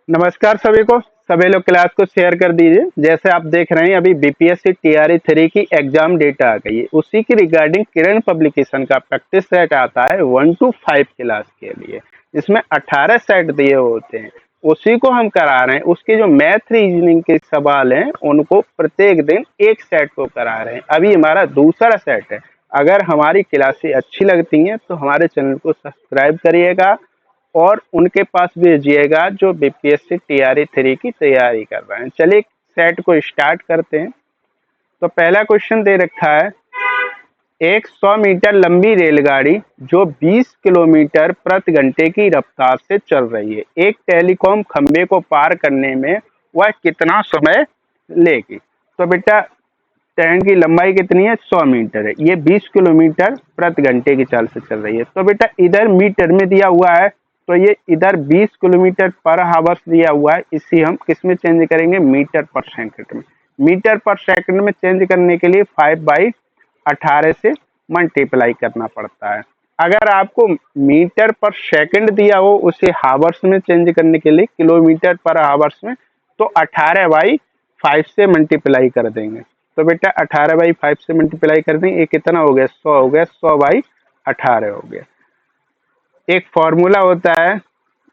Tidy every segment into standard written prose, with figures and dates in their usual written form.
नमस्कार सभी को। सभी लोग क्लास को शेयर कर दीजिए। जैसे आप देख रहे हैं अभी बीपीएससी टीआरई 3 की एग्जाम डेटा आ गई है, उसी की रिगार्डिंग किरण पब्लिकेशन का प्रैक्टिस सेट आता है 1 to 5 क्लास के लिए, जिसमें 18 सेट दिए होते हैं। उसी को हम करा रहे हैं। उसके जो मैथ रीजनिंग के सवाल हैं उनको प्रत्येक दिन एक सेट को करा रहे हैं। अभी हमारा दूसरा सेट है। अगर हमारी क्लासें अच्छी लगती हैं तो हमारे चैनल को सब्सक्राइब करिएगा और उनके पास भेजिएगा जो बीपीएससी टीआरई 3 की तैयारी कर रहे हैं। चलिए सेट को स्टार्ट करते हैं। तो पहला क्वेश्चन दे रखा है, एक 100 मीटर लंबी रेलगाड़ी जो 20 किलोमीटर प्रति घंटे की रफ्तार से चल रही है, एक टेलीकॉम खंभे को पार करने में वह कितना समय लेगी। तो बेटा ट्रेन की लंबाई कितनी है, 100 मीटर है। ये 20 किलोमीटर प्रति घंटे की चाल से चल रही है। तो बेटा इधर मीटर में दिया हुआ है, तो ये इधर 20 किलोमीटर पर हावर्स दिया हुआ है, इसी हम किस में चेंज करेंगे, मीटर पर सेकंड में। मीटर पर सेकंड में चेंज करने के लिए 5/18 से मल्टीप्लाई करना पड़ता है। अगर आपको मीटर पर सेकंड दिया हो उसे हावर्स में चेंज करने के लिए किलोमीटर पर हावर्स में, तो 18/5 से मल्टीप्लाई कर देंगे। तो बेटा 18/5 से मल्टीप्लाई कर देंगे, ये कितना हो गया, 100 हो गया, 100/18 हो गया। एक फॉर्मूला होता है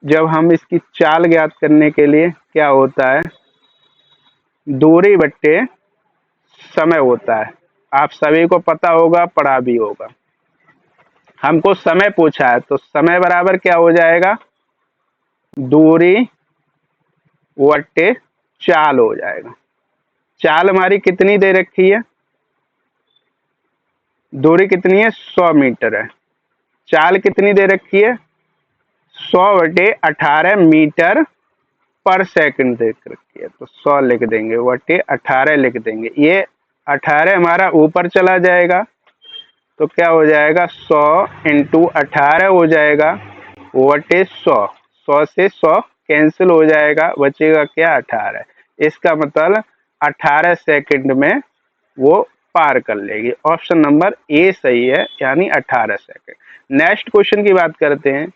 जब हम इसकी चाल ज्ञात करने के लिए, क्या होता है, दूरी बट्टे समय होता है। आप सभी को पता होगा, पढ़ा भी होगा। हमको समय पूछा है तो समय बराबर क्या हो जाएगा, दूरी बट्टे चाल हो जाएगा। चाल हमारी कितनी दे रखी है, दूरी कितनी है, 100 मीटर है। चाल कितनी दे रखी है, 100/18 मीटर पर सेकंड देख रखी है। तो 100 लिख देंगे, बटे 18 लिख देंगे। ये 18 हमारा ऊपर चला जाएगा तो क्या हो जाएगा, 100 इंटू 18 हो जाएगा, बटे 100। 100 से 100 कैंसिल हो जाएगा, बचेगा क्या, 18। इसका मतलब 18 सेकंड में वो पार कर लेगी। ऑप्शन नंबर ए सही है, यानी 18 सेकंड। नेक्स्ट क्वेश्चन की बात करते हैं।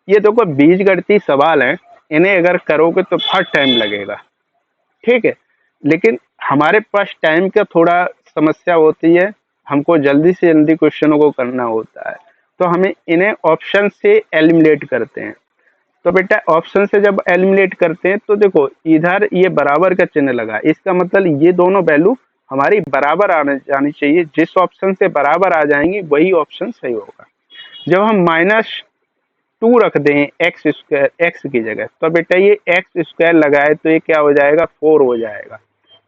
ये देखो बीजगणितीय सवाल है, इन्हें अगर करोगे तो बहुत टाइम लगेगा, ठीक है। लेकिन हमारे पास टाइम का थोड़ा समस्या होती है, हमको जल्दी से जल्दी क्वेश्चनों को करना होता है, तो हमें इन्हें ऑप्शन से एलिमिनेट करते हैं। तो बेटा ऑप्शन से जब एलिमिनेट करते हैं तो देखो इधर ये बराबर का चिन्ह लगा, इसका मतलब ये दोनों वैल्यू हमारी बराबर आने जानी चाहिए। जिस ऑप्शन से बराबर आ जाएंगी वही ऑप्शन सही होगा। जब हम -2 रख दें एक्स स्क्वायर, एक्स की जगह, तो बेटा ये एक्स स्क्वायर लगाए तो ये क्या हो जाएगा, 4 हो जाएगा।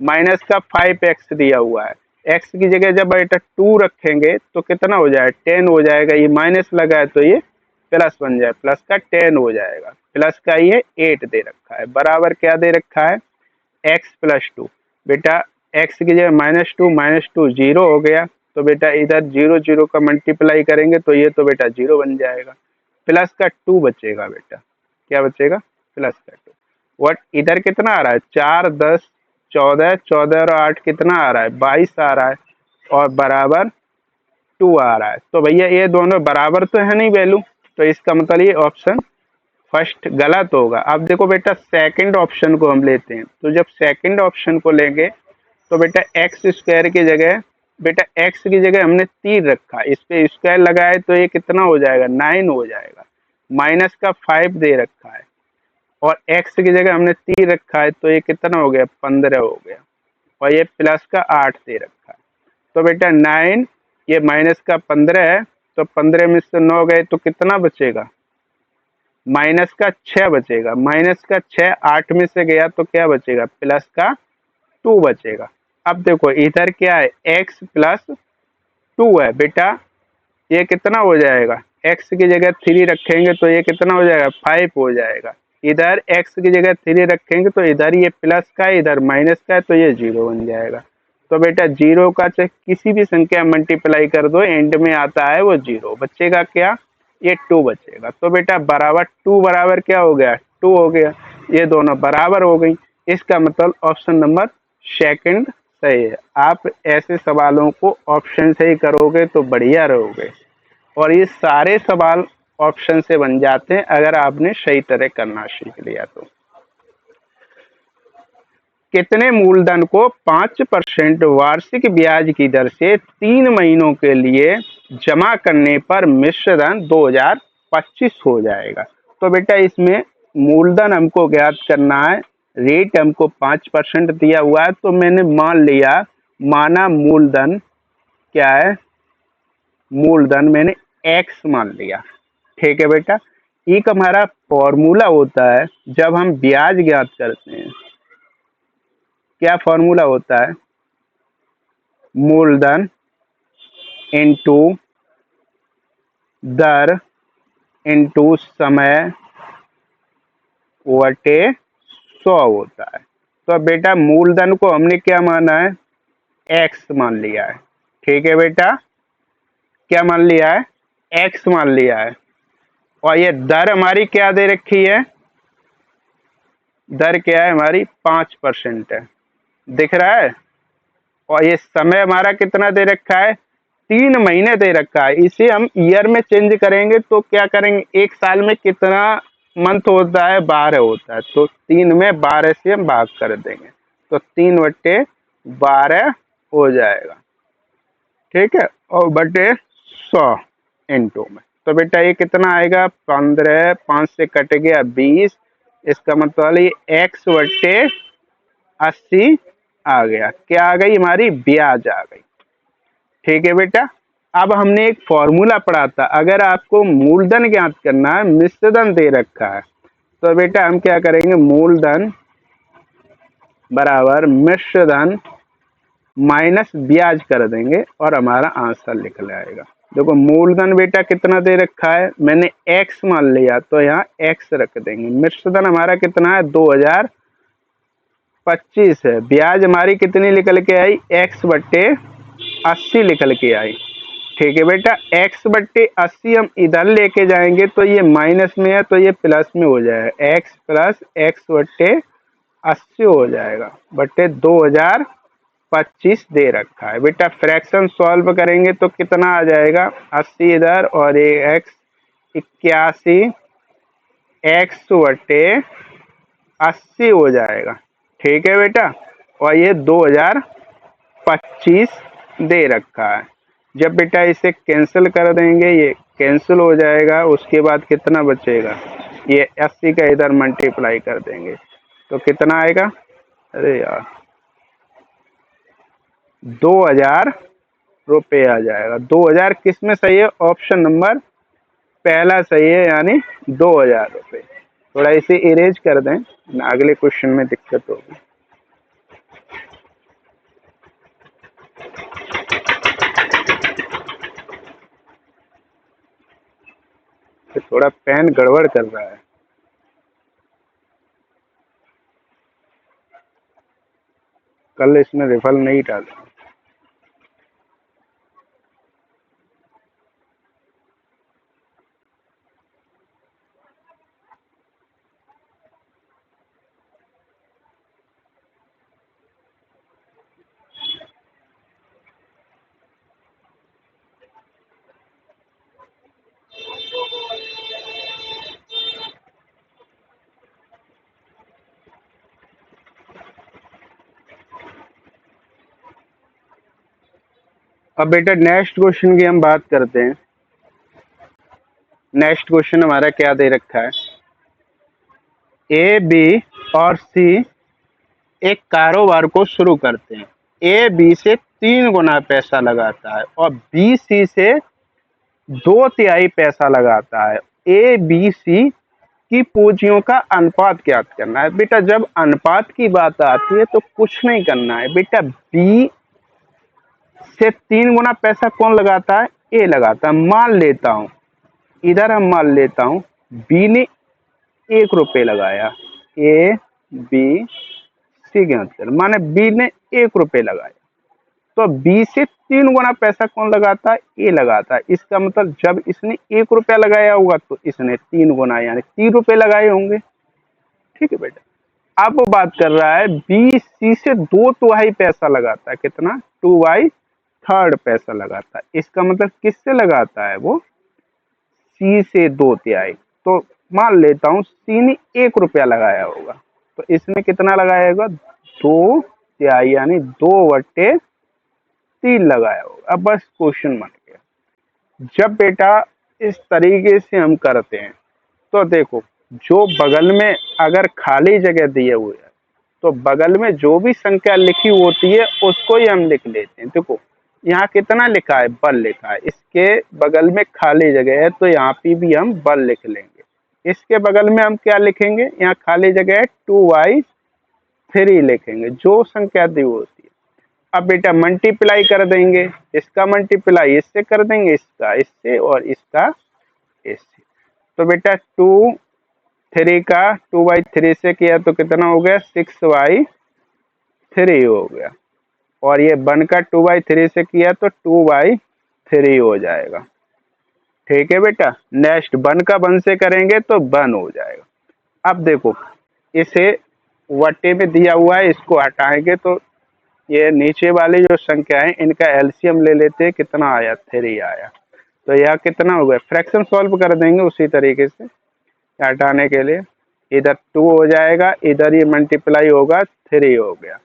माइनस का 5x दिया हुआ है, एक्स की जगह जब बेटा 2 रखेंगे तो कितना हो जाएगा, 10 हो जाएगा। ये माइनस लगा है तो ये प्लस बन जाए, प्लस का 10 हो जाएगा। प्लस का ये 8 दे रखा है, बराबर क्या दे रखा है, x+2। बेटा x की जगह -2 जीरो हो गया, तो बेटा इधर 0 0 का मल्टीप्लाई करेंगे तो ये तो बेटा 0 बन जाएगा। प्लस का 2 बचेगा, बेटा क्या बचेगा, प्लस का 2। वट इधर कितना आ रहा है, 4 10 14, 14 और 8 कितना आ रहा है, 22 आ रहा है, और बराबर 2 आ रहा है। तो भैया ये दोनों बराबर तो है नहीं वैल्यू, तो इसका मतलब ये ऑप्शन फर्स्ट गलत होगा। अब देखो बेटा सेकंड ऑप्शन को हम लेते हैं, तो जब सेकंड ऑप्शन को लेंगे तो बेटा एक्स स्क्वायर की जगह, बेटा एक्स की जगह हमने 3 रखा, इस पे स्क्वायर लगाए तो ये कितना हो जाएगा, 9 हो जाएगा। माइनस का 5 दे रखा है, और एक्स की जगह हमने 3 रखा है तो ये कितना हो गया, 15 हो गया, और ये प्लस का 8 दे रखा है। तो बेटा 9, ये माइनस का 15 है, तो 15 में से 9 गए तो कितना बचेगा, माइनस का 6 बचेगा। माइनस का 6 8 में से गया तो क्या बचेगा, प्लस का 2 बचेगा। अब देखो इधर क्या है, x+2 है बेटा, ये कितना हो जाएगा, x की जगह 3 रखेंगे तो ये कितना हो जाएगा, 5 हो जाएगा। इधर x की जगह 3 रखेंगे तो इधर ये प्लस का है, इधर माइनस का है, तो ये 0 बन जाएगा। तो बेटा 0 का चाहे किसी भी संख्या मल्टीप्लाई कर दो, एंड में आता है वो 0, बचेगा क्या, ये 2 बचेगा। तो बेटा बराबर 2 बराबर क्या हो गया, 2 हो गया। ये दोनों बराबर हो गई, इसका मतलब ऑप्शन नंबर सेकंड सही है। आप ऐसे सवालों को ऑप्शन से ही करोगे तो बढ़िया रहोगे, और ये सारे सवाल ऑप्शन से बन जाते हैं अगर आपने सही तरह करना सीख लिया तो। कितने मूलधन को 5% वार्षिक ब्याज की दर से 3 महीनों के लिए जमा करने पर मिश्र धन 2025 हो जाएगा। तो बेटा इसमें मूलधन हमको ज्ञात करना है, रेट हमको 5% दिया हुआ है, तो मैंने मान लिया, माना मूलधन क्या है, मूलधन मैंने x मान लिया। ठीक है बेटा, एक हमारा फॉर्मूला होता है जब हम ब्याज ज्ञात करते हैं, क्या फॉर्मूला होता है, मूलधन इनटू दर इनटू समय बटे 100 होता है। तो अब बेटा मूलधन को हमने क्या माना है, x मान लिया है। ठीक है बेटा, क्या मान लिया है, x मान लिया है। और ये दर हमारी क्या दे रखी है, दर क्या है हमारी 5% है, दिख रहा है। और ये समय हमारा कितना दे रखा है, 3 महीने दे रखा है। इसे हम ईयर में चेंज करेंगे तो क्या करेंगे, एक साल में कितना मंथ होता है, 12 होता है, तो 3 में 12 से हम भाग कर देंगे, तो 3/12 हो जाएगा। ठीक है, और बटे 100 इनटू में, तो बेटा ये कितना आएगा, 15, 5 से कट गया 20, इसका मतलब ये x/80 आ गया। क्या आ गई, हमारी ब्याज आ गई। ठीक है बेटा, अब हमने एक फॉर्मूला पढ़ा था, अगर आपको मूलधन ज्ञात करना है, मिश्रधन दे रखा है, तो बेटा हम क्या करेंगे, मूलधन बराबर मिश्रधन माइनस ब्याज कर देंगे और हमारा आंसर लिख लाएगा। देखो मूलधन बेटा कितना दे रखा है, मैंने x मान लिया, तो यहाँ x रख देंगे। मिश्रधन हमारा कितना है, 2025 है। ब्याज हमारी कितनी निकल के आई, x/80 निकल के आई। ठीक है बेटा, x/80 हम इधर लेके जाएंगे तो ये माइनस में है, तो ये प्लस में हो जाएगा, x + x/80 हो जाएगा, बटे 2025 दे रखा है। बेटा फ्रैक्शन सॉल्व करेंगे तो कितना आ जाएगा, 80 इधर और ये x 81, x/80 हो जाएगा। ठीक है बेटा, और ये 2025 दे रखा है। जब बेटा इसे कैंसिल कर देंगे, ये कैंसिल हो जाएगा, उसके बाद कितना बचेगा, ये 80 का इधर मल्टीप्लाई कर देंगे तो कितना आएगा, अरे यार 2000 रुपये आ जाएगा। 2000 किस में सही है, ऑप्शन नंबर पहला सही है, यानी 2000 रुपये। थोड़ा इसे इरेज कर दें ना, अगले क्वेश्चन में दिक्कत होगी। थोड़ा पेन गड़बड़ कर रहा है, कल इसमें रिफल नहीं डाला। अब बेटा नेक्स्ट क्वेश्चन की हम बात करते हैं। नेक्स्ट क्वेश्चन हमारा क्या दे रखा है, ए, बी और सी एक कारोबार को शुरू करते हैं। ए बी से 3 गुना पैसा लगाता है और बी सी से 2/3 पैसा लगाता है। ए बी सी की पूंजियों का अनुपात ज्ञात करना है। बेटा जब अनुपात की बात आती है तो कुछ नहीं करना है बेटा, बी से 3 गुना पैसा कौन लगाता है, ए लगाता है। मान लेता हूं, इधर हम मान लेता हूं बी ने 1 रुपये लगाया, ए बी सी ज्ञात कर, माने बी ने 1 रुपये लगाया, तो बी से 3 गुना पैसा कौन लगाता है, ए लगाता है। इसका मतलब जब इसने 1 रुपया लगाया होगा तो इसने 3 गुना यानी 3 रुपये लगाए होंगे। ठीक है बेटा, अब वो बात कर रहा है बी सी से 2/3 पैसा लगाता है, कितना, 2/3 पैसा लगाता है। इसका मतलब किससे लगाता है, वो सी से 2/3। तो मान लेता हूं सी ने 1 रुपया लगाया होगा, तो इसने कितना लगाया होगा, दो तिहाई यानी 2/3 लगाया होगा। अब बस क्वेश्चन बन गया। जब बेटा इस तरीके से हम करते हैं तो देखो, जो बगल में अगर खाली जगह दिए हुए है तो बगल में जो भी संख्या लिखी होती है उसको ही हम लिख लेते हैं। देखो यहाँ कितना लिखा है, बल लिखा है, इसके बगल में खाली जगह है तो यहाँ पे भी हम बल लिख लेंगे। इसके बगल में हम क्या लिखेंगे, यहाँ खाली जगह है 2/3 लिखेंगे, जो संख्या दी होती है। अब बेटा मल्टीप्लाई कर देंगे, इसका मल्टीप्लाई इससे कर देंगे, इसका इससे और इसका इससे। तो बेटा 2/3 का 2/3 से किया तो कितना हो गया, 6/3 हो गया। और ये वन का 2/3 से किया तो 2/3 हो जाएगा। ठीक है बेटा, नेक्स्ट वन का वन से करेंगे तो वन हो जाएगा। अब देखो इसे वट्टे में दिया हुआ है, इसको हटाएंगे तो ये नीचे वाली जो संख्या है इनका एलसीएम ले लेते हैं, कितना आया, 3 आया। तो यह कितना हो गया, फ्रैक्शन सॉल्व कर देंगे उसी तरीके से हटाने के लिए। इधर 2 हो जाएगा, इधर ये मल्टीप्लाई होगा 3 हो गया।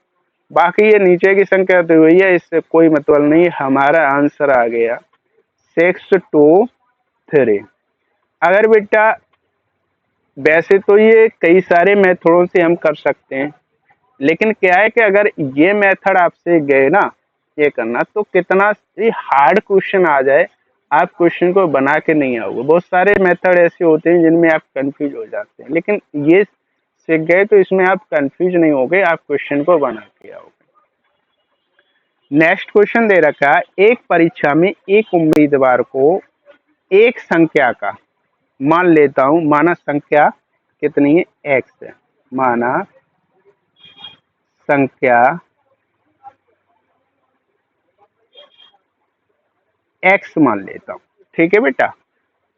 बाकी ये नीचे की संख्या दी हुई है, इससे कोई मतलब नहीं, हमारा आंसर आ गया 6/2 अगर बेटा वैसे तो ये कई सारे मेथडों से हम कर सकते हैं, लेकिन क्या है कि अगर ये मेथड आपसे गए ना ये करना तो कितना ही हार्ड क्वेश्चन आ जाए आप क्वेश्चन को बना के नहीं आओगे। बहुत सारे मेथड ऐसे होते हैं जिनमें आप कंफ्यूज हो जाते हैं, लेकिन ये सीख गए तो इसमें आप कंफ्यूज नहीं होगे, आप क्वेश्चन को बना के आओगे। नेक्स्ट क्वेश्चन दे रखा है, एक परीक्षा में एक उम्मीदवार को एक संख्या का, मान लेता हूं, माना संख्या कितनी है, एक्स है, माना संख्या एक्स मान लेता हूं। ठीक है बेटा,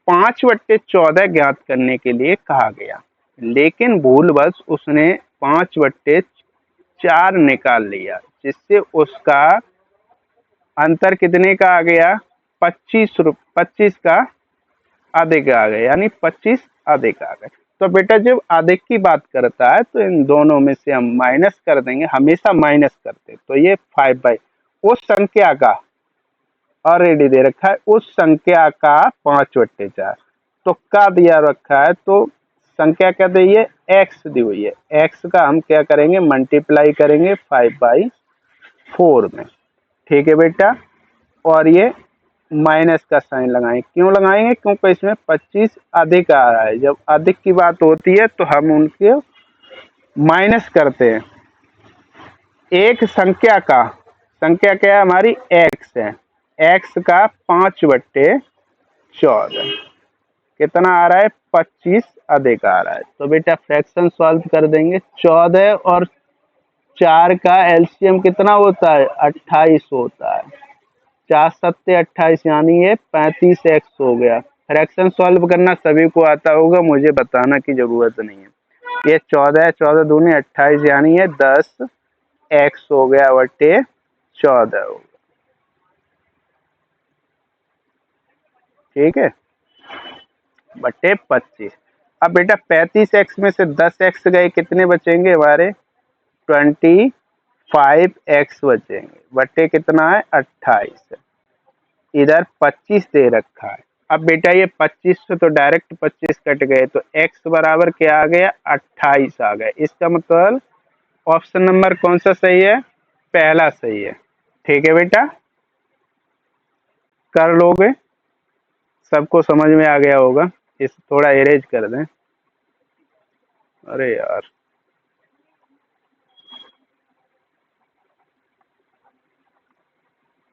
5/14 ज्ञात करने के लिए कहा गया, लेकिन भूलवश उसने 5/4 निकाल लिया, जिससे उसका अंतर कितने का आ गया, 25 का अधिक आ गया, यानी 25 अधिक आ गए। तो बेटा जब अधिक की बात करता है तो इन दोनों में से हम माइनस कर देंगे, हमेशा माइनस करते, तो ये 5/, उस संख्या का ऑलरेडी दे रखा है, उस संख्या का 5/4 तो का दिया रखा है, तो संख्या क्या दी है, एक्स दी हुई है, एक्स का हम क्या करेंगे, मल्टीप्लाई करेंगे 5/4 में। ठीक है बेटा, और ये माइनस का साइन लगाएंगे, क्यों लगाएंगे, क्योंकि इसमें 25 अधिक आ रहा है, जब अधिक की बात होती है तो हम उनके माइनस करते हैं। एक संख्या का, संख्या क्या है हमारी, एक्स है, एक्स का 5/14 कितना आ रहा है, 25 अधिक आ रहा है। तो बेटा फ्रैक्शन सॉल्व कर देंगे, 14 और 4 का एलसीएम कितना होता है, 28 होता है, 4×7 = 28 यानी ये 35x हो गया। फ्रैक्शन सॉल्व करना सभी को आता होगा, मुझे बताना की जरूरत नहीं है। ये 14 है, 14×2 = 28 यानी ये 10x हो गया बटे 14 हो गया। ठीक है, बटे 25। अब बेटा 35x में से 10x गए, कितने बचेंगे हमारे, 25x बचेंगे, बटे कितना है, 28। इधर 25 दे रखा है। अब बेटा ये 25 से तो डायरेक्ट 25 कट गए, तो x बराबर क्या आ गया, 28 आ गया। इसका मतलब ऑप्शन नंबर कौन सा सही है, पहला सही है। ठीक है बेटा, कर लोगे, सबको समझ में आ गया होगा। इस थोड़ा इरेज कर दें, अरे यार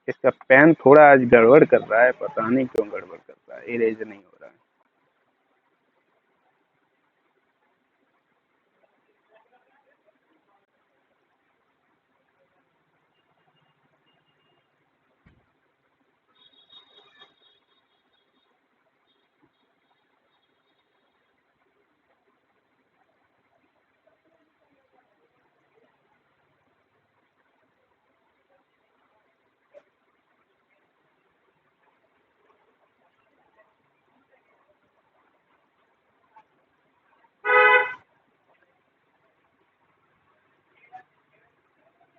इसका पेन थोड़ा आज गड़बड़ कर रहा है, पता नहीं क्यों गड़बड़ कर रहा है, इरेज नहीं हो रहा है।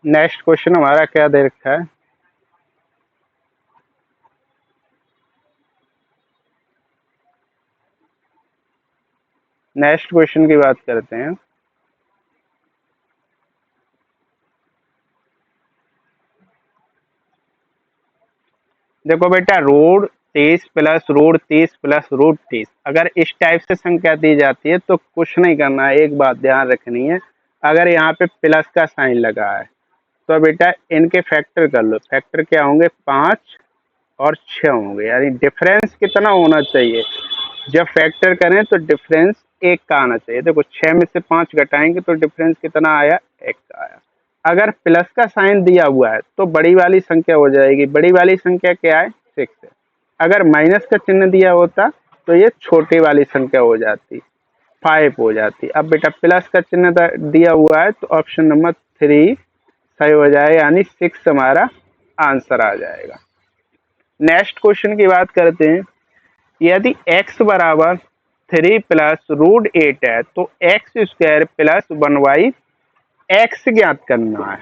नेक्स्ट क्वेश्चन हमारा क्या दे रखा है? नेक्स्ट क्वेश्चन की बात करते हैं। देखो बेटा, root 30 plus root 30 plus root 30, अगर इस टाइप से संख्या दी जाती है तो कुछ नहीं करना है, एक बात ध्यान रखनी है। अगर यहाँ पे प्लस का साइन लगा है तो बेटा इनके फैक्टर कर लो। फैक्टर क्या होंगे? 5 और 6 होंगे, यानी डिफरेंस कितना होना चाहिए? जब फैक्टर करें तो डिफरेंस 1 का आना चाहिए। देखो 6 में से 5 घटाएंगे तो डिफरेंस कितना आया? 1 का आया। अगर प्लस का साइन दिया हुआ है तो बड़ी वाली संख्या हो जाएगी। बड़ी वाली संख्या क्या है? 6 है। अगर माइनस का चिन्ह दिया होता तो ये छोटी वाली संख्या हो जाती, 5 हो जाती। अब बेटा प्लस का चिन्ह दिया हुआ है तो ऑप्शन नंबर 3 सही हो जाएगा, यानी 6 हमारा आंसर आ जाएगा। नेक्स्ट क्वेश्चन की बात करते हैं। यदि x बराबर 3 प्लस रूट 8 है तो x square plus 1y x ज्ञात करना है।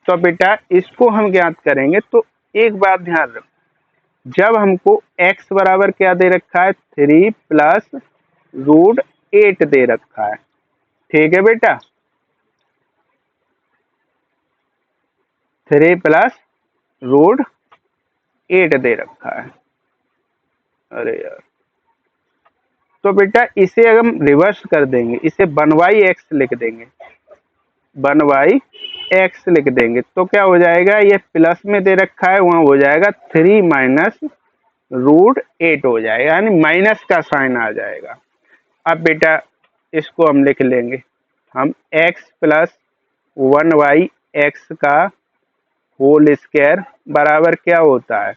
तो बेटा इसको हम ज्ञात करेंगे तो एक बात ध्यान रखो, जब हमको x बराबर क्या दे रखा है? 3 प्लस रूट 8 दे रखा है, ठीक है बेटा। 3 प्लस रूट 8 दे रखा है। अरे यार, तो बेटा इसे अगर हम रिवर्स कर देंगे, इसे 1y x लिख देंगे, 1y x लिख देंगे तो क्या हो जाएगा? ये प्लस में दे रखा है, वहां हो जाएगा 3 माइनस रूट 8 हो जाएगा, यानी माइनस का साइन आ जाएगा। अब बेटा इसको हम लिख लेंगे, हम x प्लस 1y x का होल स्क्वायर बराबर क्या होता है?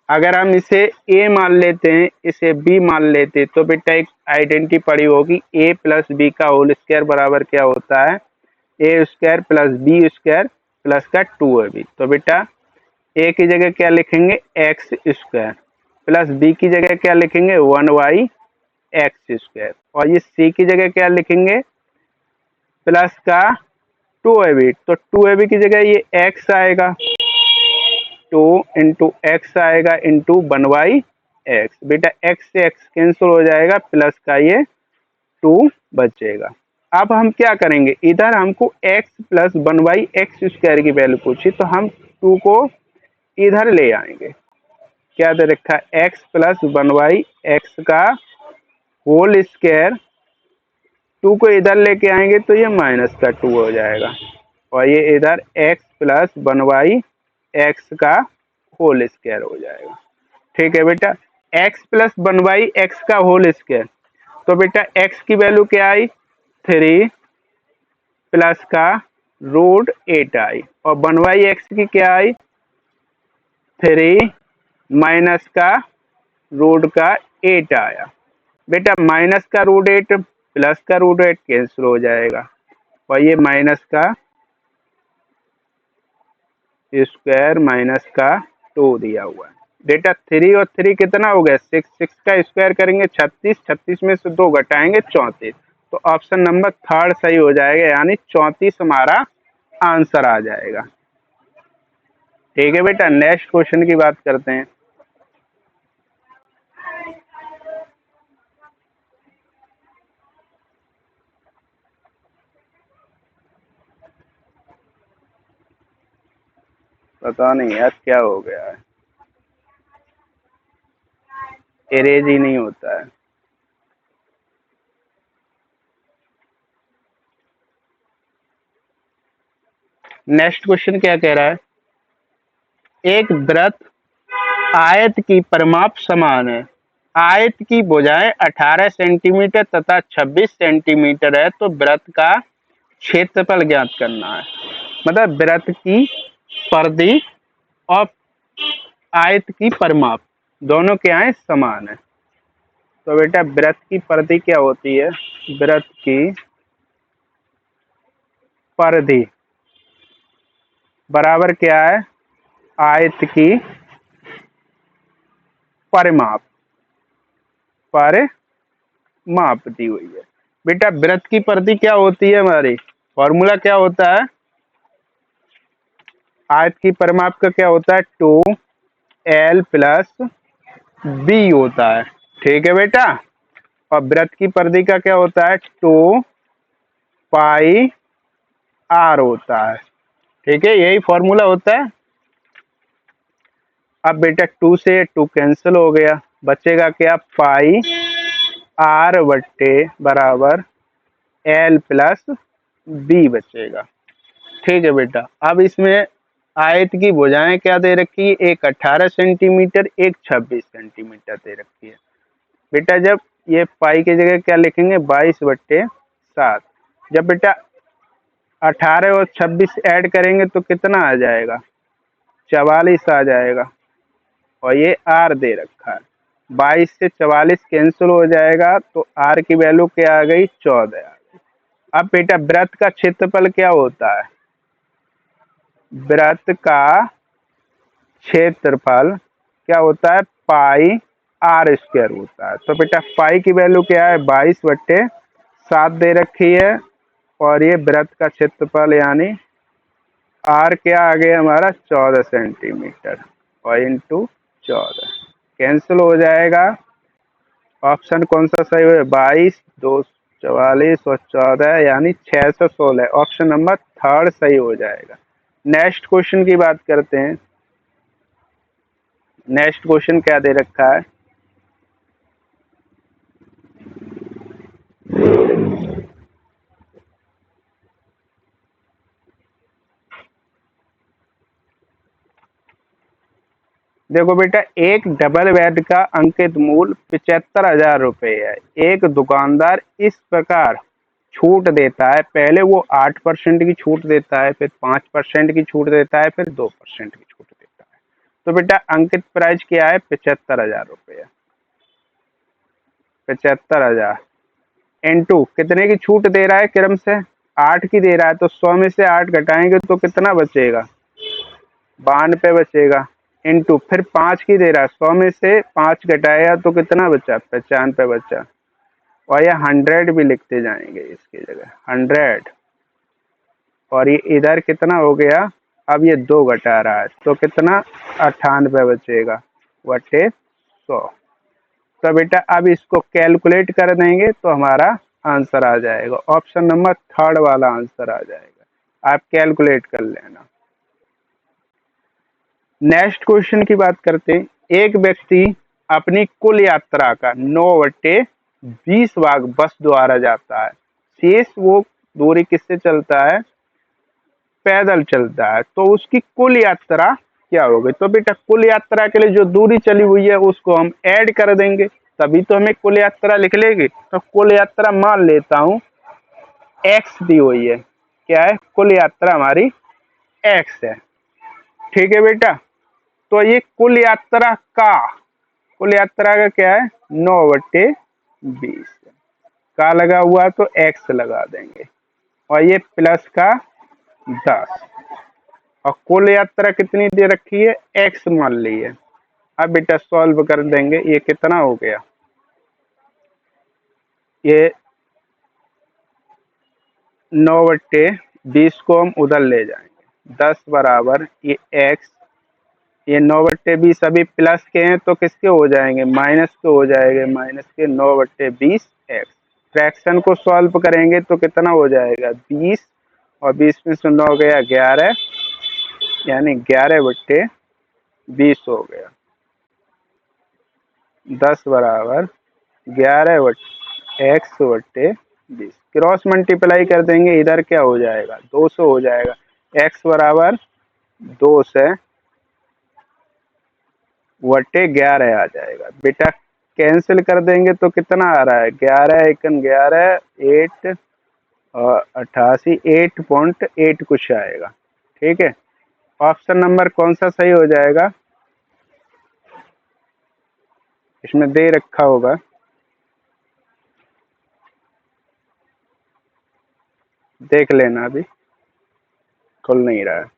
अगर हम इसे a मान लेते हैं, इसे b मान लेते तो बेटा एक आइडेंटिटी पड़ी होगी, a प्लस बी का होल स्क्वायर बराबर क्या होता है? A square plus B square plus का 2ab। तो बेटा a की जगह क्या लिखेंगे? एक्स स्क्वायर, प्लस b की जगह क्या लिखेंगे? 1y एक्स स्क्वायर, और ये c की जगह क्या लिखेंगे? प्लस का 2ab। तो 2ab की जगह ये x आएगा, 2 इंटू एक्स आएगा इंटू 1y एक्स। बेटा x से x कैंसिल हो जाएगा, प्लस का ये 2 बचेगा। अब हम क्या करेंगे? इधर हमको x plus 1y x square की वैल्यू पूछी तो हम 2 को इधर ले आएंगे। क्या दे रखा है? x प्लस 1y एक्स का होल स्क्वायर, 2 को इधर लेके आएंगे तो ये माइनस का 2 हो जाएगा, और ये इधर x प्लस 1y एक्स का होल स्क्वायर हो जाएगा, ठीक है बेटा। x प्लस 1y एक्स का होल स्क्वायर, तो बेटा x की वैल्यू क्या आई? 3 प्लस का रूट 8 आई, और 1y एक्स की क्या आई? 3 माइनस का रूट का 8 आया। बेटा माइनस का रूट 8 प्लस का रूट 8 कैंसिल हो जाएगा, और ये माइनस का स्क्वायर माइनस का 2 दिया हुआ है। बेटा 3 और 3 कितना हो गया? 6, 6 का स्क्वायर करेंगे 36, 36 में से 2 घटाएंगे 34। तो ऑप्शन नंबर 3 सही हो जाएगा, यानी 34 हमारा आंसर आ जाएगा, ठीक है बेटा। नेक्स्ट क्वेश्चन की बात करते हैं। पता नहीं यार क्या हो गया है, इरेज ही नहीं होता है। नेक्स्ट क्वेश्चन क्या कह रहा है? एक वृत्त आयत की परिमाप समान है, आयत की भुजाएं 18 सेंटीमीटर तथा 26 सेंटीमीटर है, तो वृत्त का क्षेत्रफल ज्ञात करना है। मतलब वृत्त की परिधि और आयत की परिमाप दोनों क्या है? समान है। तो बेटा वृत्त की परिधि क्या होती है? वृत्त की परिधि बराबर क्या है? आयत की परिमाप, परिमाप दी हुई है। बेटा वृत्त की परिधि क्या होती है? हमारी फॉर्मूला क्या होता है? आयत की परिमाप का क्या होता है 2l प्लस बी होता है, ठीक है बेटा। और वृत्त की परिधि का क्या होता है 2πr होता है, ठीक है, यही फॉर्मूला होता है। अब बेटा 2 से 2 कैंसिल हो गया, बचेगा क्या पाई आर बट्टे बराबर एल प्लस बी बचेगा, ठीक है बेटा। अब इसमें आयत की भुजाएं क्या दे रखी है, एक 18 सेंटीमीटर, एक 26 सेंटीमीटर दे रखी है बेटा। जब ये पाई की जगह क्या लिखेंगे 22/7। जब बेटा 18 और 26 ऐड करेंगे तो कितना आ जाएगा 44 आ जाएगा, और ये आर दे रखा है। 22 से 44 कैंसिल हो जाएगा तो आर की वैल्यू क्या आ गई 14 आ गई। अब बेटा वृत्त का क्षेत्रफल क्या होता है, वृत्त का क्षेत्रफल क्या होता है पाई आर स्क्वायर होता है। तो बेटा पाई की वैल्यू क्या है 22/7 दे रखी है, और ये वृत्त का क्षेत्रफल यानी आर क्या आ गया हमारा 14 सेंटीमीटर, और इंटू 14 कैंसिल हो जाएगा। ऑप्शन कौन सा सही है 22, 244 और 14 यानी 616। ऑप्शन नंबर थर्ड सही हो जाएगा। नेक्स्ट क्वेश्चन की बात करते हैं। नेक्स्ट क्वेश्चन क्या दे रखा है, देखो बेटा एक डबल बेड का अंकित मूल्य 75,000 रुपये है। एक दुकानदार इस प्रकार छूट देता है, पहले वो 8% की छूट देता है, फिर 5% की छूट देता है, फिर 2% की छूट देता है। तो बेटा अंकित प्राइस क्या है 75,000 रुपये। 75,000 इंटू कितने की छूट दे रहा है क्रम से 8 की दे रहा है, तो 100 में से 8 घटाएंगे तो कितना बचेगा 92 बचेगा। इंटू फिर 5 की दे रहा है, 100 में से 5 घटाया तो कितना बचा 95 बचा। और ये 100 भी लिखते जाएंगे इसकी जगह 100, और ये इधर कितना हो गया, अब ये 2 घटा रहा है तो कितना 98 बचेगा बटे 100। तो बेटा अब इसको कैलकुलेट कर देंगे तो हमारा आंसर आ जाएगा, ऑप्शन नंबर थर्ड वाला आंसर आ जाएगा। आप कैलकुलेट कर लेना। नेक्स्ट क्वेश्चन की बात करते हैं। एक व्यक्ति अपनी कुल यात्रा का 9/20 भाग बस द्वारा जाता है, शेष वो दूरी किससे चलता है पैदल चलता है, तो उसकी कुल यात्रा क्या होगी। तो बेटा कुल यात्रा के लिए जो दूरी चली हुई है उसको हम ऐड कर देंगे, तभी तो हमें कुल यात्रा लिख लेगी। तो कुल यात्रा मान लेता हूं x दी हुई है, क्या है कुल यात्रा हमारी x है, ठीक है बेटा। तो ये कुल यात्रा का क्या है 9/20 का लगा हुआ तो x लगा देंगे, और ये प्लस का 10, और कुल यात्रा कितनी दे रखी है x मान ली है। अब बेटा सॉल्व कर देंगे, ये कितना हो गया, ये 9/20 को हम उधर ले जाएंगे 10 बराबर ये x, ये 9/20 अभी प्लस के हैं तो किसके हो जाएंगे माइनस के हो जाएंगे, माइनस के 9/20 x। फ्रैक्शन को सॉल्व करेंगे तो कितना हो जाएगा 20, और 20 में से 9 गया 11, यानी 11/20 हो गया। 10 बराबर 11/x/20। क्रॉस मल्टीप्लाई कर देंगे, इधर क्या हो जाएगा 200 हो जाएगा। x बराबर 2 से बटे 11 आ जाएगा बेटा। कैंसिल कर देंगे तो कितना आ रहा है 11 एकन 11, 8 और 88, 8.8 कुछ आएगा, ठीक है। ऑप्शन नंबर कौन सा सही हो जाएगा, इसमें दे रखा होगा, देख लेना, अभी खुल नहीं रहा है।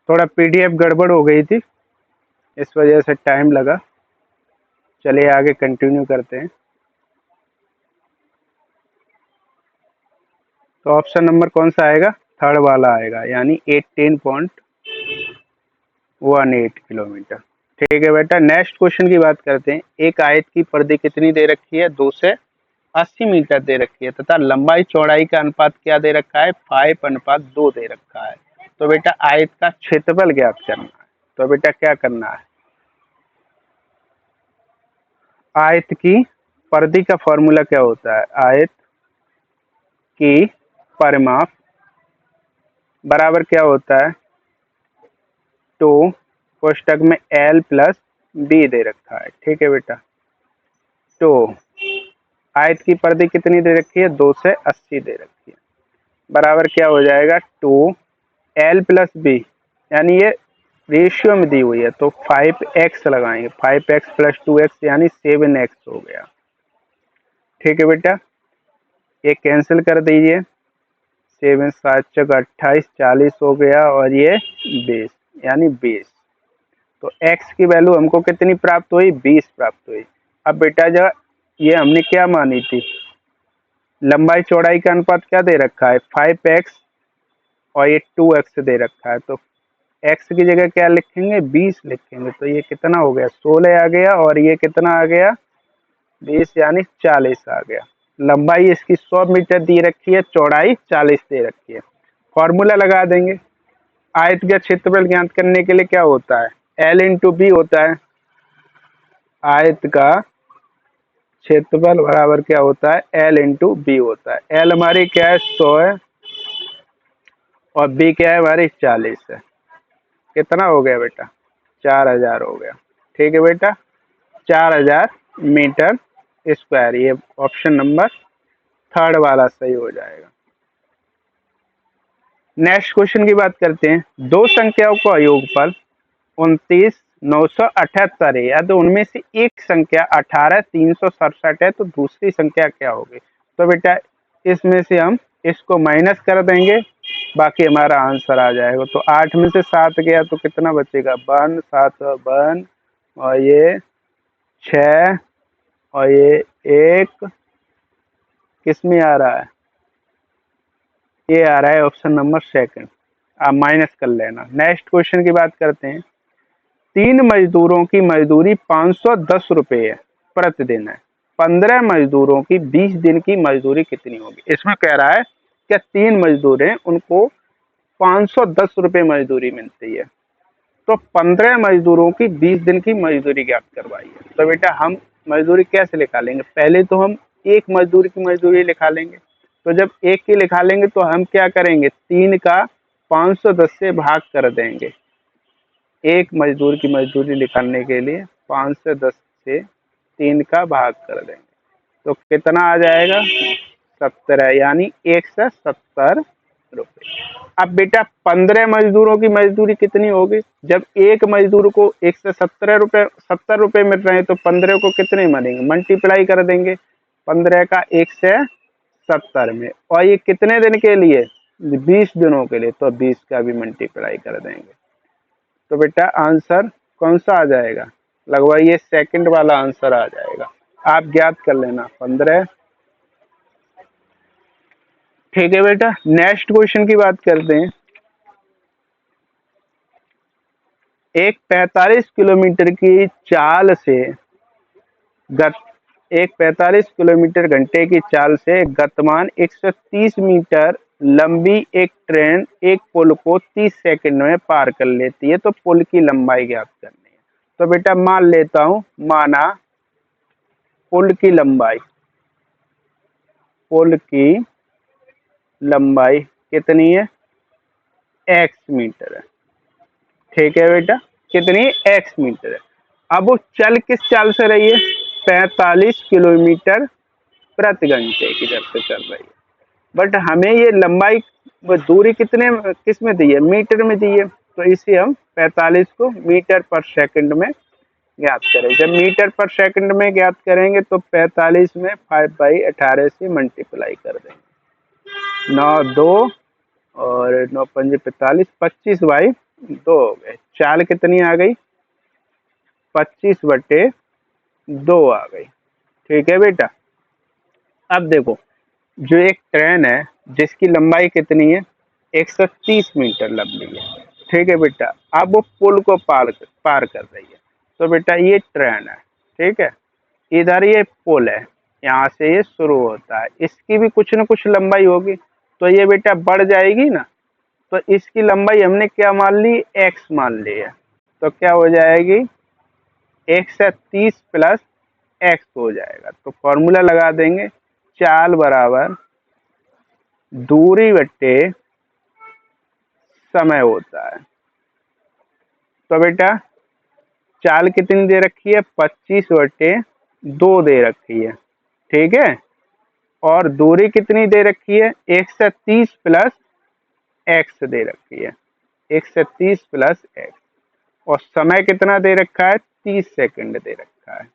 थोड़ा पीडीएफ गड़बड़ हो गई थी, इस वजह से टाइम लगा। चलिए आगे कंटिन्यू करते हैं। तो ऑप्शन नंबर कौन सा आएगा? थर्ड वाला आएगा, यानी 18.18 किलोमीटर। ठीक है बेटा, नेक्स्ट क्वेश्चन की बात करते हैं। एक आयत की परिधि कितनी दे रखी है? 2 से 80 मीटर दे रखी है, तथा लंबाई चौड़ाई का अनुपात क्या दे रखा है? 5:2 दे रखा है। तो बेटा आयत का क्षेत्रफल ज्ञात करना है। तो बेटा क्या करना है? आयत की परिधि का फॉर्मूला क्या होता है? आयत की परिमाप बराबर क्या होता है? टू कोष्टक में L प्लस B दे रखा है। ठीक है बेटा, तो आयत की परिधि कितनी दे रखी है? 2 से 80 दे रखी है, बराबर क्या हो जाएगा? 2L प्लस B, यानी ये रेशियो में दी हुई है तो 5x लगाएंगे, 5x प्लस 2x यानी 7x हो गया। ठीक है बेटा, ये कैंसिल कर दीजिए, 7 7 चौक 28, 40 हो गया, और ये 20 यानी 20। तो x की वैल्यू हमको कितनी प्राप्त हुई? 20 प्राप्त हुई। अब बेटा जब ये हमने क्या मानी थी, लंबाई चौड़ाई का अनुपात क्या दे रखा है? 5x, और ये 2x दे रखा है, तो x की जगह क्या लिखेंगे? 20 लिखेंगे। तो ये कितना हो गया? 16 आ गया, और ये कितना आ गया? 20 यानी 40 आ गया। लंबाई इसकी 100 मीटर दी रखी है, चौड़ाई 40 दे रखी है। फॉर्मूला लगा देंगे। आयत का क्षेत्रफल ज्ञात करने के लिए क्या होता है? L इंटू बी होता है। आयत का क्षेत्रफल बराबर क्या होता है? L इंटू बी होता है। L हमारी क्या है? 100 है, और B क्या है? हमारी 40 है। कितना हो गया बेटा? 4000 हो गया। ठीक है बेटा, 4000 मीटर स्क्वायर। ये ऑप्शन नंबर थर्ड वाला सही हो जाएगा। नेक्स्ट क्वेश्चन की बात करते हैं। दो संख्याओं का योगफल 29,978 है, या तो उनमें से एक संख्या 18,367 है, तो दूसरी संख्या क्या होगी? तो बेटा इसमें से हम इसको माइनस कर देंगे, बाकी हमारा आंसर आ जाएगा। तो 8 में से 7 गया तो कितना बचेगा? 1 7 1, और ये 6, और ये 1 किस में आ रहा है? ये आ रहा है ऑप्शन नंबर सेकंड। आप माइनस कर लेना। नेक्स्ट क्वेश्चन की बात करते हैं। 3 मजदूरों की मजदूरी 510 रुपये है प्रतिदिन है। 15 मजदूरों की 20 दिन की मजदूरी कितनी होगी? इसमें कह रहा है कि 3 मजदूर हैं, उनको 510 रुपये मजदूरी मिलती है, तो 15 मजदूरों की 20 दिन की मजदूरी ज्ञात करवाइए। तो बेटा हम मजदूरी कैसे निकालेंगे? पहले तो हम एक मजदूर की मजदूरी लिखा लेंगे। तो जब एक की लिखा लेंगे तो हम क्या करेंगे? 3 का 510 से भाग कर देंगे। एक मजदूर की मजदूरी निकालने के लिए 510 से 3 का भाग कर देंगे, तो कितना आ जाएगा? 17, यानी 170 रुपये। अब बेटा 15 मजदूरों की मजदूरी कितनी होगी? जब एक मजदूर को 170 रुपये मिल रहे हैं, तो 15 को कितने मिलेंगे? मल्टीप्लाई कर देंगे 15 का 170 में, और ये कितने दिन के लिए? 20 दिनों के लिए, तो 20 का भी मल्टीप्लाई कर देंगे। तो बेटा आंसर कौन सा आ जाएगा? लगभग ये सेकंड वाला आंसर आ जाएगा। आप ज्ञात कर लेना 15। ठीक है बेटा, नेक्स्ट क्वेश्चन की बात करते हैं। एक 45 किलोमीटर की चाल से गत एक 45 किलोमीटर घंटे की चाल से गतिमान 130 मीटर लंबी एक ट्रेन एक पुल को 30 सेकंड में पार कर लेती है, तो पुल की लंबाई ज्ञात करनी है। तो बेटा मान लेता हूं, माना पुल की लंबाई कितनी है? x मीटर है। ठीक है बेटा, कितनी? x मीटर है। अब वो चल किस चाल से रही है? 45 किलोमीटर प्रति घंटे की दर से चल रही है, बट हमें ये लंबाई दूरी कितने किस में दी है? मीटर में दी है, तो इसे हम 45 को मीटर पर सेकंड में ज्ञात करें। जब मीटर पर सेकंड में ज्ञात करेंगे तो 45 में 5/18 से मल्टीप्लाई कर देंगे। 9 2 और 9 5 45, 25 2 हो गए। चाल कितनी आ गई? 25/2 आ गई। ठीक है बेटा। अब देखो, जो एक ट्रेन है जिसकी लंबाई कितनी है? 130 मीटर लंबी है। ठीक है बेटा। अब वो पुल को पार पार कर रही है। तो बेटा ये ट्रेन है। ठीक है। इधर ये पुल है, यहाँ से ये शुरू होता है, इसकी भी कुछ न कुछ लंबाई होगी, तो ये बेटा बढ़ जाएगी ना। तो इसकी लंबाई हमने क्या मान ली? एक्स मान ली है। तो क्या हो जाएगी? 130 + एक्स हो जाएगा। तो फॉर्मूला लगा देंगे, चाल बराबर दूरी बट्टे समय होता है। तो बेटा चाल कितनी दे रखी है? 25/2 दे रखी है। ठीक है। और दूरी कितनी दे रखी है? 130 + एक्स दे रखी है। 130 + एक्स। और समय कितना दे रखा है? 30 सेकंड दे रखा है।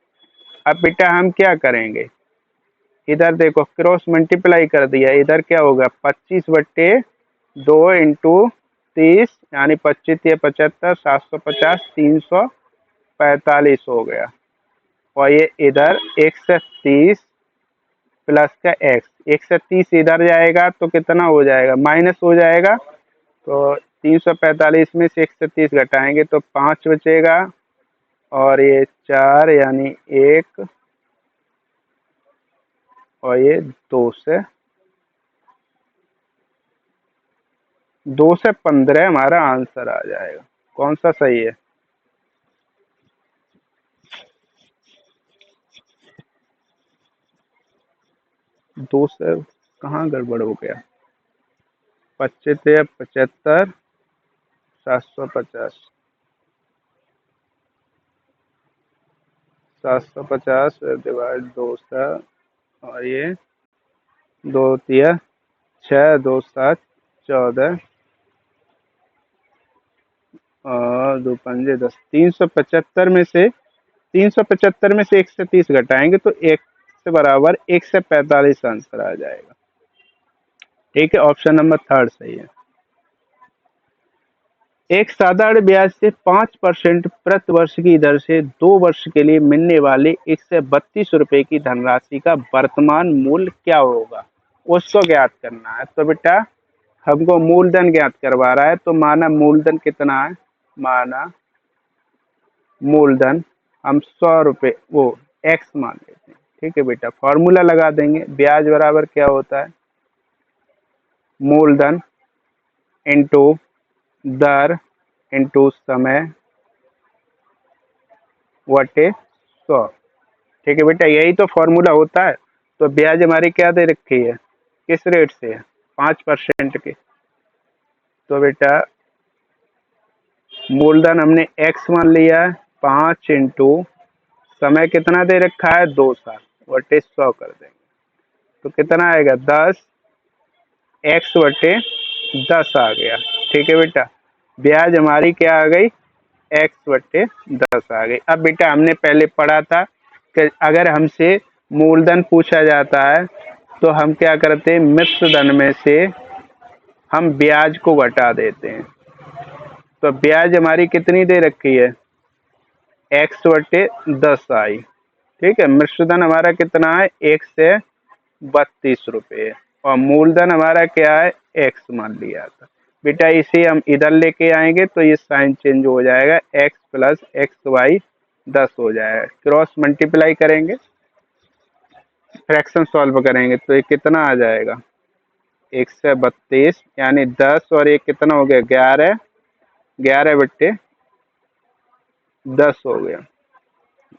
अब बेटा हम क्या करेंगे? इधर देखो क्रॉस मल्टीप्लाई कर दिया, इधर क्या होगा? 25/2 इंटू 30, यानी 25×3 = 75, 750, 345 हो गया। और ये इधर 130 प्लस का एक्स, 130 इधर जाएगा तो कितना हो जाएगा? माइनस हो जाएगा। तो 345 में से 130 घटाएंगे तो 5 बचेगा, और ये 4 यानी 1, और ये 2 से 15 हमारा आंसर आ जाएगा। कौन सा सही है? 2 से कहाँ गड़बड़ हो गया? 25×75, 750, 750 डिवाइड 2 से, और ये 2×3 = 6, 2×7 = 14, और 2×5 = 10। 375 में से 130 घटाएंगे तो एक से बराबर 145 आंसर आ जाएगा। ठीक है। ऑप्शन नंबर थर्ड सही है। एक साधारण ब्याज से 5% प्रति वर्ष की दर से 2 वर्ष के लिए मिलने वाले 132 रुपए की धनराशि का वर्तमान मूल्य क्या होगा? उसको ज्ञात करना है। तो बेटा हमको मूलधन ज्ञात करवा रहा है, तो माना मूलधन कितना है? माना मूलधन हम 100 रुपये, वो एक्स मान लेते हैं। ठीक है बेटा। फॉर्मूला लगा देंगे, ब्याज बराबर क्या होता है? मूलधन इंटू दर इंटू समय वटे 100। ठीक है बेटा, यही तो फॉर्मूला होता है। तो ब्याज हमारी क्या दे रखी है? किस रेट से है? 5% के। तो बेटा मूलधन हमने एक्स मान लिया है, 5 इंटू समय कितना दे रखा है? 2 साल, वटे 100 कर देंगे तो कितना आएगा? 10x/10 आ गया। ठीक है बेटा। ब्याज हमारी क्या आ गई? x/10 आ गई। अब बेटा हमने पहले पढ़ा था कि अगर हमसे मूलधन पूछा जाता है तो हम क्या करते हैं? मिश्र धन में से हम ब्याज को घटा देते हैं। तो ब्याज हमारी कितनी दे रखी है? x/10 आई। ठीक है। मिश्र धन हमारा कितना है? 1 से 32 रुपये। और मूलधन हमारा क्या है? एक्स मान लिया था। बेटा इसे हम इधर लेके आएंगे तो ये साइन चेंज हो जाएगा, x + xy 10 हो जाएगा। क्रॉस मल्टीप्लाई करेंगे, फ्रैक्शन सॉल्व करेंगे तो ये कितना आ जाएगा? 132, यानी 10 और एक कितना हो गया? 11, 11/10 हो गया,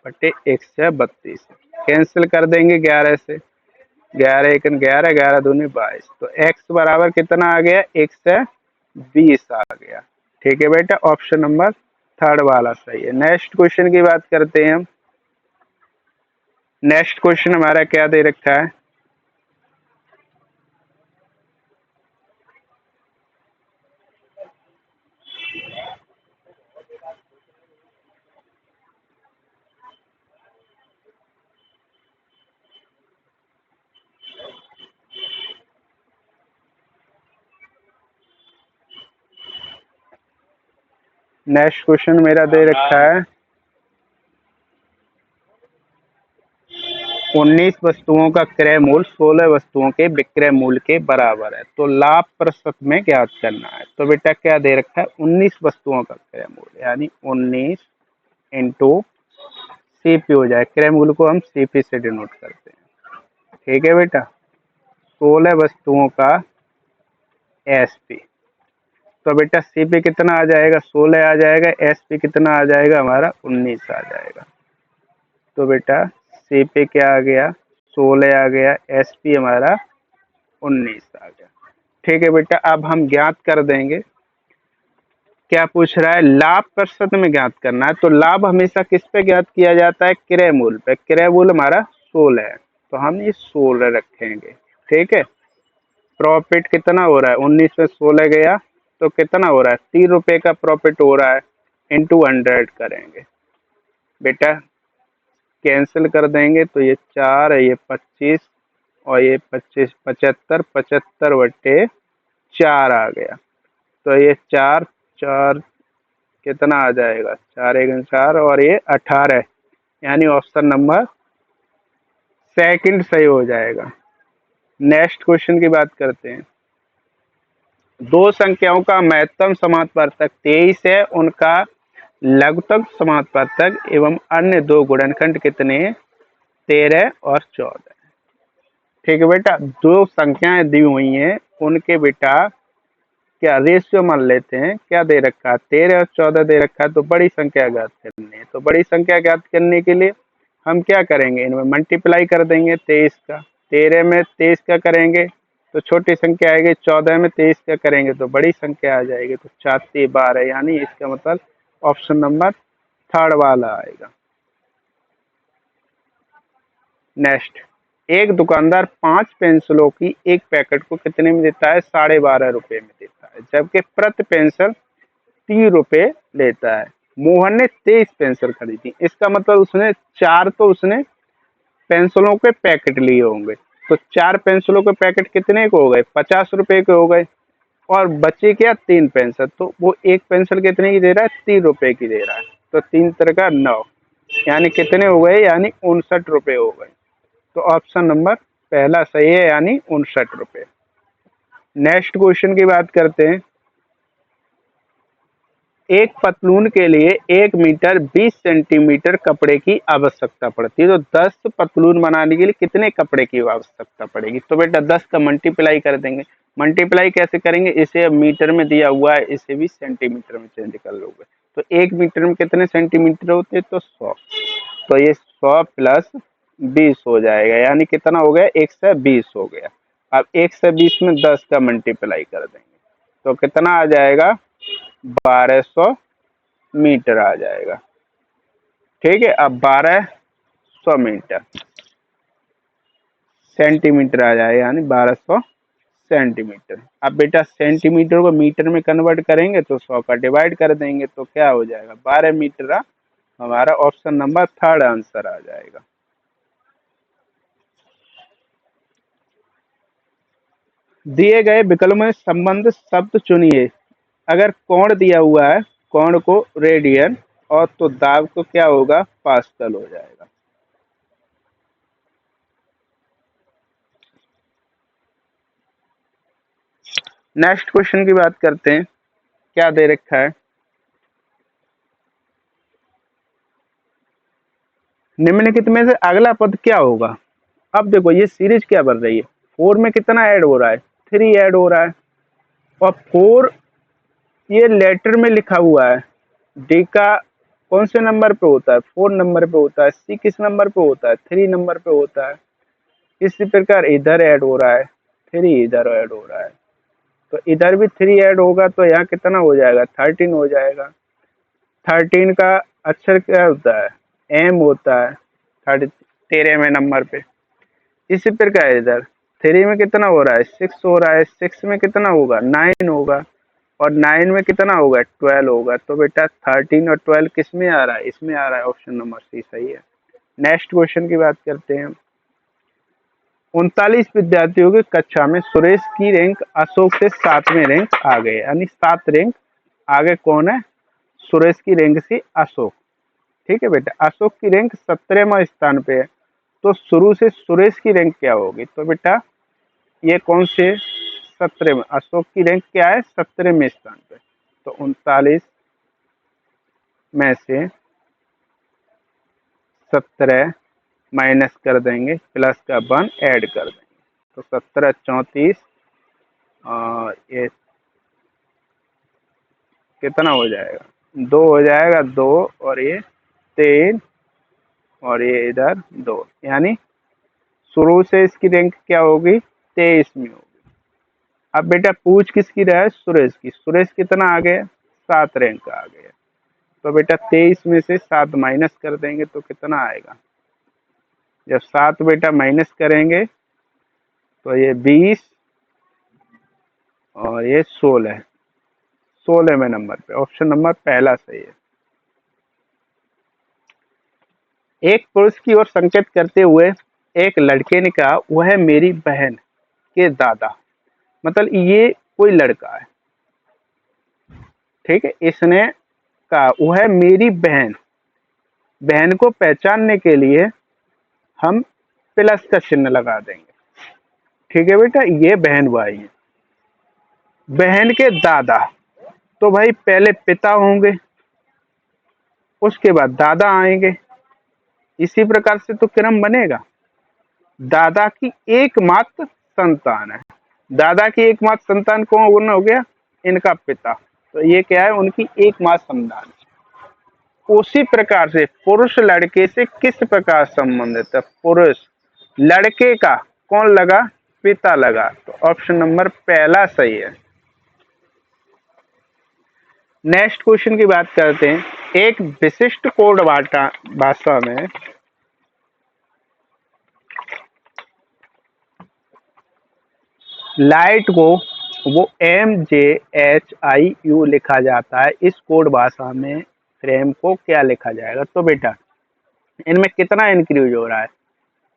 बटे 132। कैंसिल कर देंगे 11 से, 11×1 = 11, 11×2 = 22। तो x बराबर कितना आ गया? 120 आ गया। ठीक है बेटा। ऑप्शन नंबर थर्ड वाला सही है। नेक्स्ट क्वेश्चन की बात करते हैं हम। नेक्स्ट क्वेश्चन हमारा क्या दे रखा है? नेक्स्ट क्वेश्चन मेरा दे रखा है 19 वस्तुओं का क्रय मूल्य 16 वस्तुओं के विक्रय मूल्य के बराबर है, तो लाभ प्रतिशत में ज्ञात करना है। तो बेटा क्या दे रखा है, 19 वस्तुओं का क्रय मूल्य यानी 19 इंटू सीपी हो जाए, क्रय मूल्य को हम सीपी से डिनोट करते हैं। ठीक है बेटा, 16 वस्तुओं का एसपी, तो बेटा सीपी कितना आ जाएगा, 16 आ जाएगा, एसपी कितना आ जाएगा हमारा 19 आ जाएगा। तो बेटा सीपी क्या आ गया, 16 आ गया, एसपी हमारा 19 आ गया। ठीक है बेटा, अब हम ज्ञात कर देंगे, क्या पूछ रहा है, लाभ प्रतिशत में ज्ञात करना है। तो लाभ हमेशा किस पे ज्ञात किया जाता है, क्रय मूल्य पे। क्रय मूल्य हमारा 16 है, तो हम ये 16 रखेंगे। ठीक है, प्रॉफिट कितना हो रहा है, 19 में 16 गया तो कितना हो रहा है, 3 रुपए का प्रॉफिट हो रहा है, इंटू 100 करेंगे। बेटा कैंसिल कर देंगे तो ये 4 है, ये 25 और ये 25 75, 75 बटे 4 आ गया। तो ये 4 4 कितना आ जाएगा, 4 1 4 और ये 18, यानी ऑप्शन नंबर सेकंड सही हो जाएगा। नेक्स्ट क्वेश्चन की बात करते हैं। दो संख्याओं का महत्तम समानुपातक 23 है, उनका लघुत्तम समानुपातक एवं अन्य दो गुणनखंड कितने, 13 और 14। ठीक है बेटा, दो संख्याएं दी हुई हैं, उनके बेटा क्या रेशियो मान लेते हैं, क्या दे रखा है, 13 और 14 दे रखा है, तो बड़ी संख्या ज्ञात करनी है। तो बड़ी संख्या ज्ञात करने के लिए हम क्या करेंगे, इनमें मल्टीप्लाई कर देंगे 23 का, 13 में 23 का करेंगे तो छोटी संख्या आएगी, 14 में 23 का करेंगे तो बड़ी संख्या आ जाएगी। तो 4 3 12, यानी इसका मतलब ऑप्शन नंबर थर्ड वाला आएगा। नेक्स्ट, एक दुकानदार 5 पेंसिलों की एक पैकेट को कितने में देता है, 12.5 रुपए में देता है, जबकि प्रति पेंसिल 30 रुपए लेता है। मोहन ने 23 पेंसिल खरीदी, इसका मतलब उसने चार तो उसने पेंसिलों के पैकेट लिए होंगे, तो 4 पेंसिलों के पैकेट कितने के हो गए, 50 रुपए के हो गए, और बचे क्या 3 पेंसिल, तो वो एक पेंसिल कितने की दे रहा है, 3 रुपए की दे रहा है। तो 3 3 9, यानी कितने हो गए, यानी 59 रुपए हो गए। तो ऑप्शन नंबर पहला सही है, यानी 59 रुपए। नेक्स्ट क्वेश्चन की बात करते हैं। एक पतलून के लिए 1 मीटर 20 सेंटीमीटर कपड़े की आवश्यकता पड़ती है, तो 10 पतलून बनाने के लिए कितने कपड़े की आवश्यकता पड़ेगी। तो बेटा 10 का मल्टीप्लाई कर देंगे। मल्टीप्लाई कैसे करेंगे, इसे अब मीटर में दिया हुआ है, इसे भी सेंटीमीटर में चेंज कर लोगे। तो 1 मीटर में कितने सेंटीमीटर होते हैं, तो 100। तो ये 100 प्लस 20 हो जाएगा, यानी कितना हो गया, 120 हो गया। अब 120 में 10 का मल्टीप्लाई कर देंगे तो कितना आ जाएगा, 1200 मीटर आ जाएगा। ठीक है, अब 1200 मीटर, सेंटीमीटर आ जाएगा, यानी 1200 सेंटीमीटर। अब बेटा सेंटीमीटर को मीटर में कन्वर्ट करेंगे तो 100 का डिवाइड कर देंगे तो क्या हो जाएगा, 12 मीटर। हमारा ऑप्शन नंबर थर्ड आंसर आ जाएगा। दिए गए विकल्प में संबंध शब्द चुनिए। अगर कोण दिया हुआ है, कोण को रेडियन और तो दाब को क्या होगा, पास्कल हो जाएगा। नेक्स्ट क्वेश्चन की बात करते हैं, क्या दे रखा है, निम्नलिखित में से अगला पद क्या होगा। अब देखो ये सीरीज क्या बन रही है, 4 में कितना ऐड हो रहा है, 3 ऐड हो रहा है, और 4 ये लेटर में लिखा हुआ है, डी का कौन से नंबर पे होता है, 4 नंबर पे होता है, सी किस नंबर पे होता है, 3 नंबर पे होता है। इसी प्रकार इधर ऐड हो रहा है 3, इधर ऐड हो रहा है, तो इधर भी 3 ऐड होगा तो यहाँ कितना हो जाएगा, 13 हो जाएगा। 13 का अक्षर क्या होता है, एम होता है, 13वें नंबर पे। इसी प्रकार इधर 3 में कितना हो रहा है, 6 हो रहा है, 6 में कितना होगा, 9 होगा, और 9 में कितना होगा, 12 होगा। तो बेटा 13 और 12 किस में आ रहा है, इसमें आ रहा है, ऑप्शन नंबर सी सही है। नेक्स्ट क्वेश्चन की बात करते हैं। 39 विद्यार्थियों की कक्षा में सुरेश की रैंक अशोक से 7वें रैंक आ गए, यानी 7 रैंक आगे कौन है, सुरेश की रैंक थी अशोक। ठीक है बेटा, अशोक की रैंक 17वें स्थान पे है, तो शुरू से सुरेश की रैंक क्या होगी? तो बेटा ये कौन से 17 में, अशोक की रैंक क्या है? 17वें स्थान पे। तो 39 में से 17 माइनस कर देंगे, प्लस का 1 ऐड कर देंगे, तो 17 34 और ये कितना हो जाएगा? 2 हो जाएगा, 2 और ये 3 और ये इधर 2, यानी शुरू से इसकी रैंक क्या होगी? 23 में होगी। अब बेटा पूछ किसकी रहा है? सुरेश की। सुरेश कितना आ गया? 7 रैंक आ गया। तो बेटा 23 में से 7 माइनस कर देंगे तो कितना आएगा? जब 7 बेटा माइनस करेंगे तो ये 20 और ये 16, 16वें नंबर पे। ऑप्शन नंबर पहला सही है। एक पुरुष की ओर संकेत करते हुए एक लड़के ने कहा, वह मेरी बहन के दादा। मतलब ये कोई लड़का है, ठीक है, इसने कहा वह मेरी बहन। बहन को पहचानने के लिए हम प्लस का चिन्ह लगा देंगे। ठीक है बेटा, ये बहन भाई है। बहन के दादा, तो भाई पहले पिता होंगे, उसके बाद दादा आएंगे। इसी प्रकार से तो क्रम बनेगा। दादा की एकमात्र संतान है। दादा की एकमात्र संतान कौन हो गया? इनका पिता। तो ये क्या है? उनकी एकमात्र संतान। उसी प्रकार से पुरुष लड़के से किस प्रकार संबंधित है? पुरुष लड़के का कौन लगा? पिता लगा। तो ऑप्शन नंबर पहला सही है। नेक्स्ट क्वेश्चन की बात करते हैं। एक विशिष्ट कोड भाषा में लाइट को वो MJHIU लिखा जाता है। इस कोड भाषा में फ्रेम को क्या लिखा जाएगा? तो बेटा इनमें कितना इंक्रीज हो रहा है?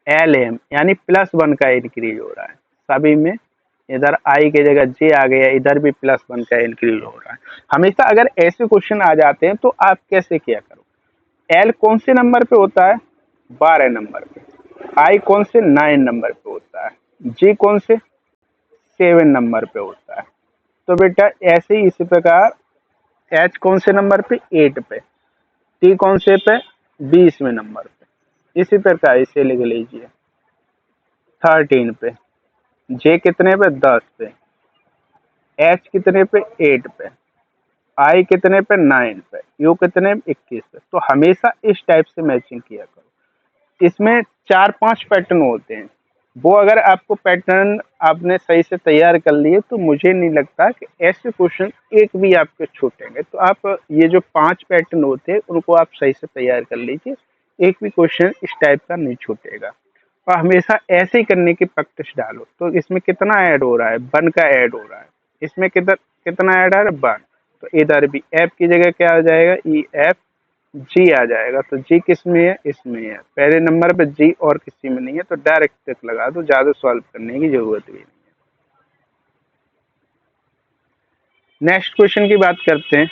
LM, यानी +1 का इंक्रीज हो रहा है सभी में। इधर आई की जगह J आ गया, इधर भी +1 का इंक्रीज हो रहा है। हमेशा अगर ऐसे क्वेश्चन आ जाते हैं तो आप कैसे किया करो? L कौन से नंबर पे होता है? 12 नंबर पे। I कौन से? 9 नंबर पे होता है। J कौन से? 7 नंबर पे होता है। तो बेटा ऐसे ही इसी प्रकार H कौन से नंबर पे? 8 पे। T कौन से पे? 20वें नंबर पे। इसी प्रकार इसे लिख लीजिए 13 पे। J कितने पे? 10 पे। H कितने पे? 8 पे। I कितने पे? 9 पे। U कितने? 21 पे। तो हमेशा इस टाइप से मैचिंग किया करो। इसमें 4-5 पैटर्न होते हैं। वो अगर आपको पैटर्न आपने सही से तैयार कर लिए तो मुझे नहीं लगता कि ऐसे क्वेश्चन एक भी आपके छूटेंगे। तो आप ये जो 5 पैटर्न होते हैं उनको आप सही से तैयार कर लीजिए, एक भी क्वेश्चन इस टाइप का नहीं छूटेगा। और हमेशा ऐसे ही करने की प्रैक्टिस डालो। तो इसमें कितना ऐड हो रहा है? 1 का ऐड हो रहा है। इसमें कितना ऐड आ रहा है? 1। तो इधर भी एफ की जगह क्या आ जाएगा? EF जी आ जाएगा। तो जी किस में है? इसमें है। पहले नंबर पे जी और किसी में नहीं है, तो डायरेक्ट टिक लगा दो, ज्यादा सॉल्व करने की जरूरत भी नहीं है। नेक्स्ट क्वेश्चन की बात करते हैं।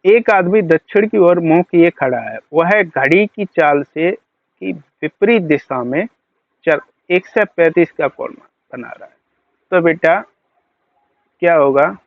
एक आदमी दक्षिण की ओर मुंह किए खड़ा है। वह घड़ी की चाल से की विपरीत दिशा में 135 का कोण बना रहा है। तो बेटा क्या होगा?